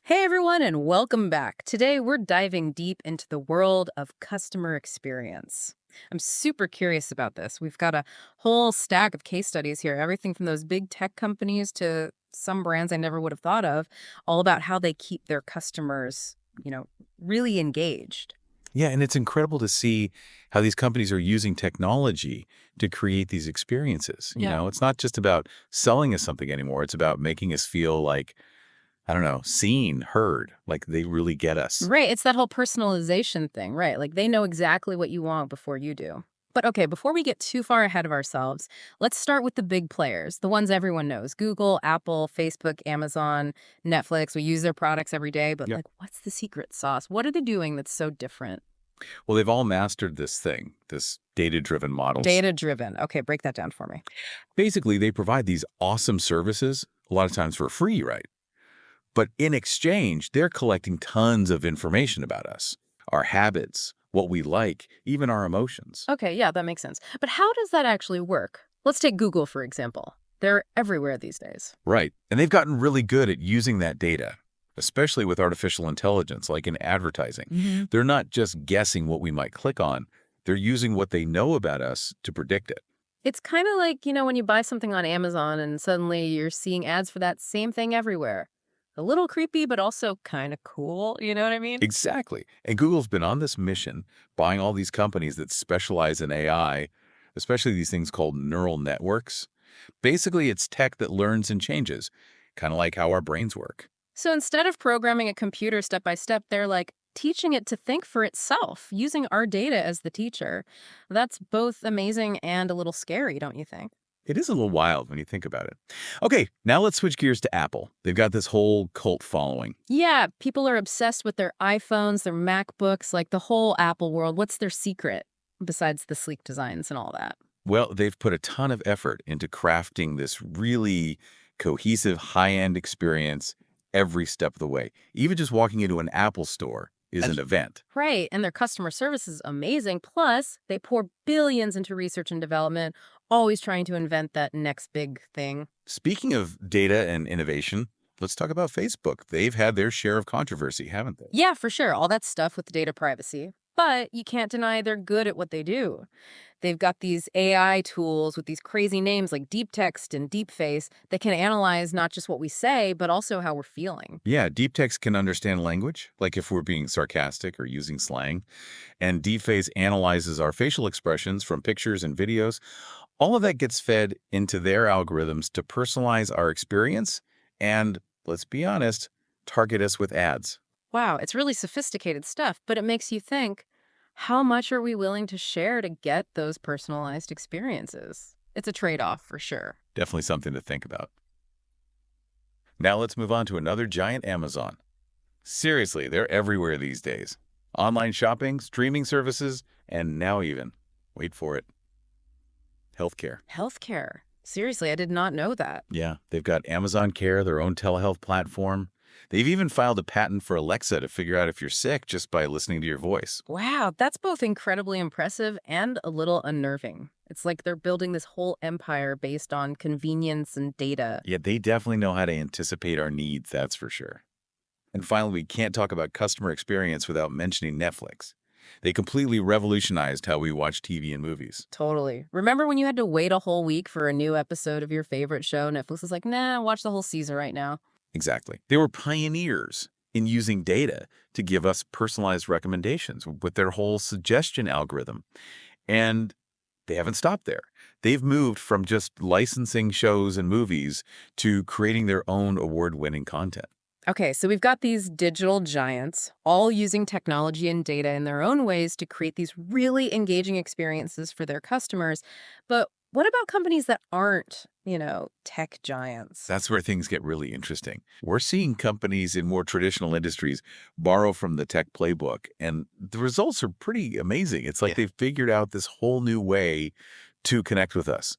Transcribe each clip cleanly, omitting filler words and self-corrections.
Hey everyone, and welcome back. Today we're diving deep into the world of customer experience. I'm super curious about this. We've got a whole stack of case studies here, everything from those big tech companies to some brands I never would have thought of, all about how they keep their customers, really engaged. Yeah, and it's incredible to see how these companies are using technology to create these experiences. Yeah. It's not just about selling us something anymore. It's about making us feel like, I don't know, seen, heard, like they really get us. Right, it's that whole personalization thing, right? Like they know exactly what you want before you do. But okay, before we get too far ahead of ourselves, let's start with the big players, the ones everyone knows: Google, Apple, Facebook, Amazon, Netflix. We use their products every day, but Yeah. like, what's the secret sauce? What are they doing that's so different? Well, they've all mastered this thing, this data-driven models. Data driven. Okay, break that down for me. Basically, they provide these awesome services, a lot of times for free, right? But in exchange, they're collecting tons of information about us, our habits, what we like, even our emotions. Okay, yeah, that makes sense. But how does that actually work? Let's take Google, for example. They're everywhere these days. Right. And they've gotten really good at using that data, especially with artificial intelligence, like in advertising. hmm They're not just guessing what we might click on. They're using what they know about us to predict it. It's kind of like, when you buy something on Amazon and suddenly you're seeing ads for that same thing everywhere. A little creepy, but also kind of cool. You know what I mean? Exactly. And Google's been on this mission, buying all these companies that specialize in AI, especially these things called neural networks. Basically, it's tech that learns and changes, kind of like how our brains work. So instead of programming a computer step by step, they're like teaching it to think for itself, using our data as the teacher. That's both amazing and a little scary, don't you think? It is a little wild when you think about it. Okay, now let's switch gears to Apple. They've got this whole cult following. Yeah, people are obsessed with their iPhones, their MacBooks, like the whole Apple world. What's their secret besides the sleek designs and all that? Well, they've put a ton of effort into crafting this really cohesive, high-end experience every step of the way. Even just walking into an Apple store is an event. Right, and their customer service is amazing. Plus, they pour billions into research and development, always trying to invent that next big thing. Speaking of data and innovation, let's talk about Facebook. They've had their share of controversy, haven't they? Yeah, for sure, all that stuff with data privacy. But you can't deny they're good at what they do. They've got these AI tools with these crazy names like deep text and deep face that can analyze not just what we say, but also how we're feeling. Yeah, deep text can understand language, like if we're being sarcastic or using slang, and Deepface analyzes our facial expressions from pictures and videos. All of that gets fed into their algorithms to personalize our experience and, let's be honest, target us with ads. Wow, it's really sophisticated stuff, but it makes you think, how much are we willing to share to get those personalized experiences? It's a trade-off for sure. Definitely something to think about. Now let's move on to another giant, Amazon. Seriously, they're everywhere these days. Online shopping, streaming services, and now even, wait for it, healthcare. Healthcare. Seriously, I did not know that. Yeah, they've got Amazon Care, their own telehealth platform. They've even filed a patent for Alexa to figure out if you're sick just by listening to your voice. Wow, that's both incredibly impressive and a little unnerving. It's like they're building this whole empire based on convenience and data. Yeah, they definitely know how to anticipate our needs, that's for sure. And finally, we can't talk about customer experience without mentioning Netflix. They completely revolutionized how we watch TV and movies. Totally. Remember when you had to wait a whole week for a new episode of your favorite show? Netflix is like, nah, watch the whole season right now. Exactly. They were pioneers in using data to give us personalized recommendations with their whole suggestion algorithm. And they haven't stopped there. They've moved from just licensing shows and movies to creating their own award-winning content. Okay, so we've got these digital giants all using technology and data in their own ways to create these really engaging experiences for their customers. But what about companies that aren't, tech giants? That's where things get really interesting. We're seeing companies in more traditional industries borrow from the tech playbook, and the results are pretty amazing. It's like they've figured out this whole new way to connect with us.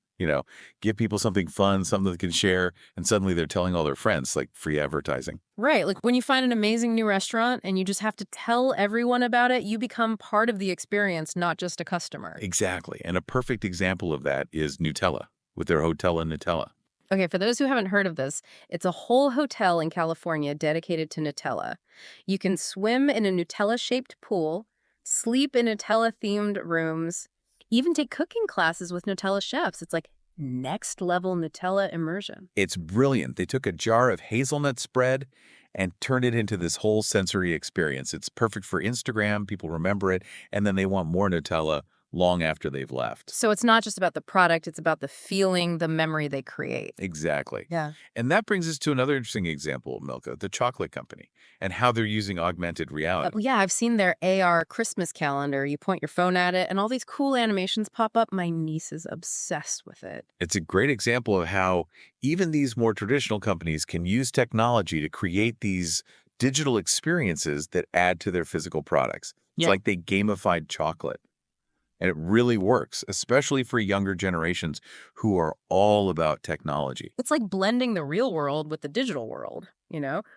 Give people something fun, something they can share, and suddenly they're telling all their friends, like free advertising. Right, like when you find an amazing new restaurant and you just have to tell everyone about it, you become part of the experience, not just a customer. Exactly. And a perfect example of that is Nutella with their Hotel and Nutella. Okay, for those who haven't heard of this, it's a whole hotel in California dedicated to Nutella. You can swim in a Nutella-shaped pool, sleep in Nutella-themed rooms, even take cooking classes with Nutella chefs. It's like next level Nutella immersion. It's brilliant. They took a jar of hazelnut spread and turned it into this whole sensory experience. It's perfect for Instagram. People remember it, and then they want more Nutella long after they've left. So it's not just about the product, it's about the feeling, the memory they create. Exactly. Yeah. And that brings us to another interesting example, Milka, the chocolate company, and how they're using augmented reality. Well, yeah, I've seen their AR Christmas calendar. You point your phone at it, and all these cool animations pop up. My niece is obsessed with it. It's a great example of how even these more traditional companies can use technology to create these digital experiences that add to their physical products. It's Yeah. like they gamified chocolate. And it really works, especially for younger generations who are all about technology. It's like blending the real world with the digital world,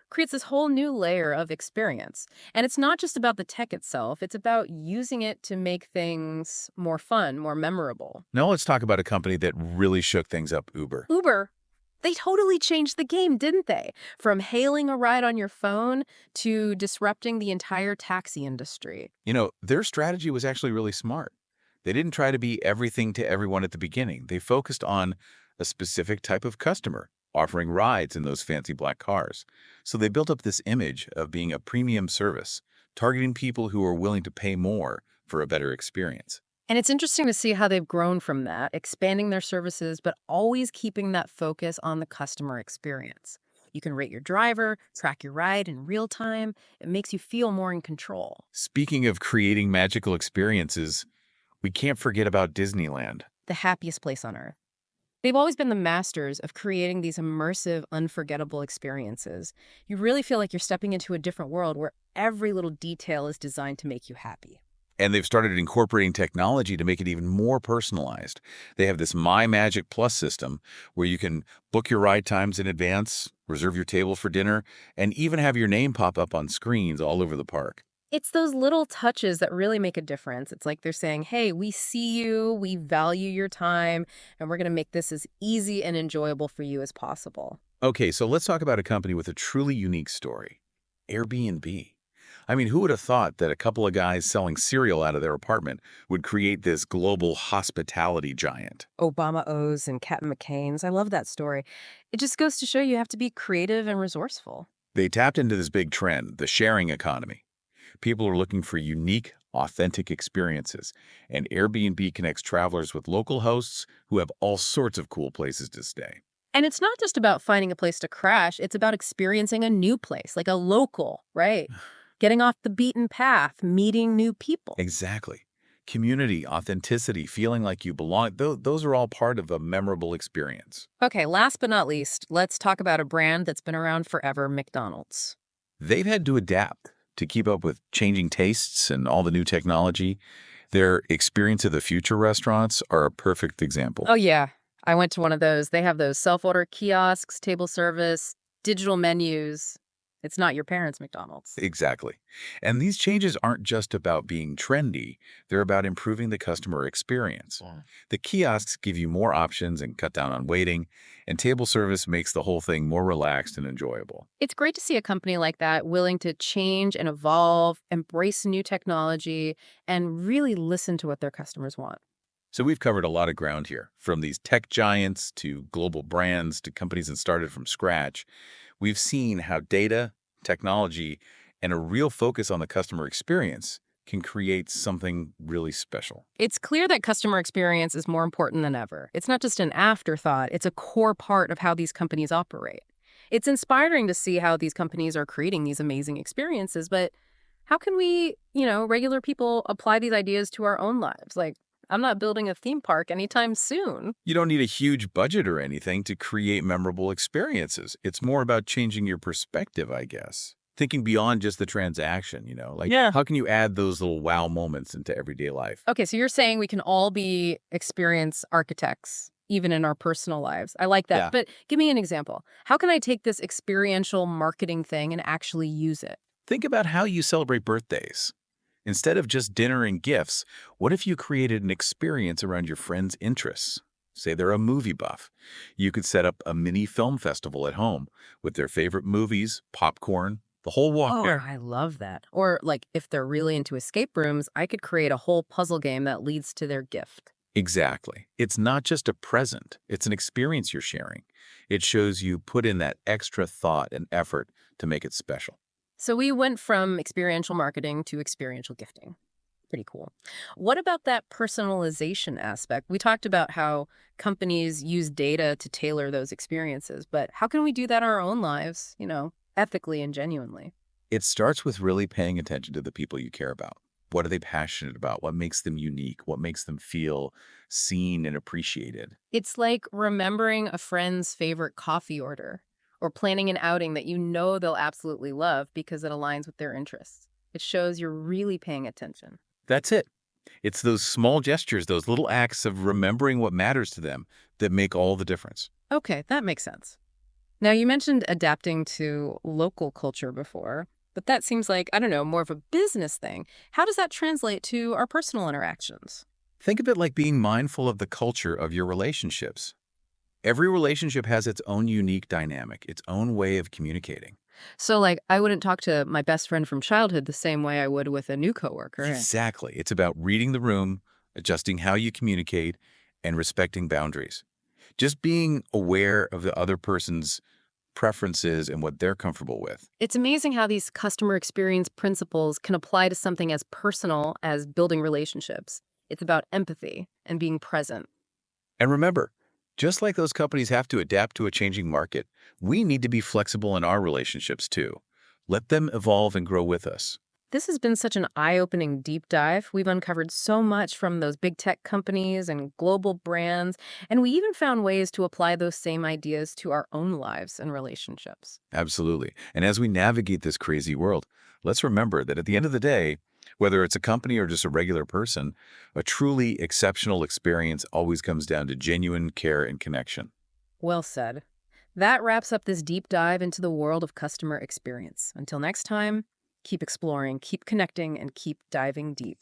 creates this whole new layer of experience. And it's not just about the tech itself, it's about using it to make things more fun, more memorable. Now let's talk about a company that really shook things up, Uber. Uber, they totally changed the game, didn't they? From hailing a ride on your phone to disrupting the entire taxi industry. Their strategy was actually really smart. They didn't try to be everything to everyone at the beginning. They focused on a specific type of customer, offering rides in those fancy black cars. So they built up this image of being a premium service, targeting people who are willing to pay more for a better experience. And it's interesting to see how they've grown from that, expanding their services, but always keeping that focus on the customer experience. You can rate your driver, track your ride in real time. It makes you feel more in control. Speaking of creating magical experiences, we can't forget about Disneyland. The happiest place on earth. They've always been the masters of creating these immersive, unforgettable experiences. You really feel like you're stepping into a different world where every little detail is designed to make you happy. And they've started incorporating technology to make it even more personalized. They have this MyMagic Plus system where you can book your ride times in advance, reserve your table for dinner, and even have your name pop up on screens all over the park. It's those little touches that really make a difference. It's like they're saying, hey, we see you, we value your time, and we're going to make this as easy and enjoyable for you as possible. Okay, so let's talk about a company with a truly unique story, Airbnb. I mean, who would have thought that a couple of guys selling cereal out of their apartment would create this global hospitality giant? Obama O's and Captain McCain's. I love that story. It just goes to show you have to be creative and resourceful. They tapped into this big trend, the sharing economy. People are looking for unique, authentic experiences, and Airbnb connects travelers with local hosts who have all sorts of cool places to stay. And it's not just about finding a place to crash, it's about experiencing a new place, like a local, right? Getting off the beaten path, meeting new people. Exactly. Community, authenticity, feeling like you belong, those are all part of a memorable experience. Okay, last but not least, let's talk about a brand that's been around forever, McDonald's. They've had to adapt to keep up with changing tastes and all the new technology. Their Experience of the Future restaurants are a perfect example. Oh, yeah. I went to one of those. They have those self-order kiosks, table service, digital menus. It's not your parents' McDonald's. Exactly. And these changes aren't just about being trendy, they're about improving the customer experience. Yeah. The kiosks give you more options and cut down on waiting, and table service makes the whole thing more relaxed and enjoyable. It's great to see a company like that willing to change and evolve, embrace new technology, and really listen to what their customers want. So we've covered a lot of ground here, from these tech giants to global brands to companies that started from scratch. We've seen how data, technology, and a real focus on the customer experience can create something really special. It's clear that customer experience is more important than ever. It's not just an afterthought, it's a core part of how these companies operate. It's inspiring to see how these companies are creating these amazing experiences, but how can we, regular people apply these ideas to our own lives? Like, I'm not building a theme park anytime soon. You don't need a huge budget or anything to create memorable experiences. It's more about changing your perspective, I guess. Thinking beyond just the transaction, Yeah. how can you add those little wow moments into everyday life? Okay, so you're saying we can all be experience architects, even in our personal lives. I like that. Yeah. But give me an example. How can I take this experiential marketing thing and actually use it? Think about how you celebrate birthdays. Instead of just dinner and gifts, what if you created an experience around your friend's interests? say they're a movie buff. You could set up a mini film festival at home with their favorite movies, popcorn, the whole walk Oh, there. I love that. Or, like, if they're really into escape rooms, I could create a whole puzzle game that leads to their gift. Exactly. It's not just a present, it's an experience you're sharing. It shows you put in that extra thought and effort to make it special. So we went from experiential marketing to experiential gifting. Pretty cool. What about that personalization aspect? We talked about how companies use data to tailor those experiences, but how can we do that in our own lives, ethically and genuinely? It starts with really paying attention to the people you care about. What are they passionate about? What makes them unique? What makes them feel seen and appreciated? It's like remembering a friend's favorite coffee order or planning an outing that you know they'll absolutely love because it aligns with their interests. It shows you're really paying attention. That's it. It's those small gestures, those little acts of remembering what matters to them that make all the difference. Okay, that makes sense. Now, you mentioned adapting to local culture before, but that seems like, I don't know, more of a business thing. How does that translate to our personal interactions? Think of it like being mindful of the culture of your relationships. Every relationship has its own unique dynamic, its own way of communicating. So, like, I wouldn't talk to my best friend from childhood the same way I would with a new coworker. Exactly. It's about reading the room, adjusting how you communicate, and respecting boundaries. Just being aware of the other person's preferences and what they're comfortable with. It's amazing how these customer experience principles can apply to something as personal as building relationships. It's about empathy and being present. And remember, just like those companies have to adapt to a changing market, we need to be flexible in our relationships too. Let them evolve and grow with us. This has been such an eye-opening deep dive. We've uncovered so much from those big tech companies and global brands, and we even found ways to apply those same ideas to our own lives and relationships. Absolutely. And as we navigate this crazy world, let's remember that at the end of the day, whether it's a company or just a regular person, a truly exceptional experience always comes down to genuine care and connection. Well said. That wraps up this deep dive into the world of customer experience. Until next time, keep exploring, keep connecting, and keep diving deep.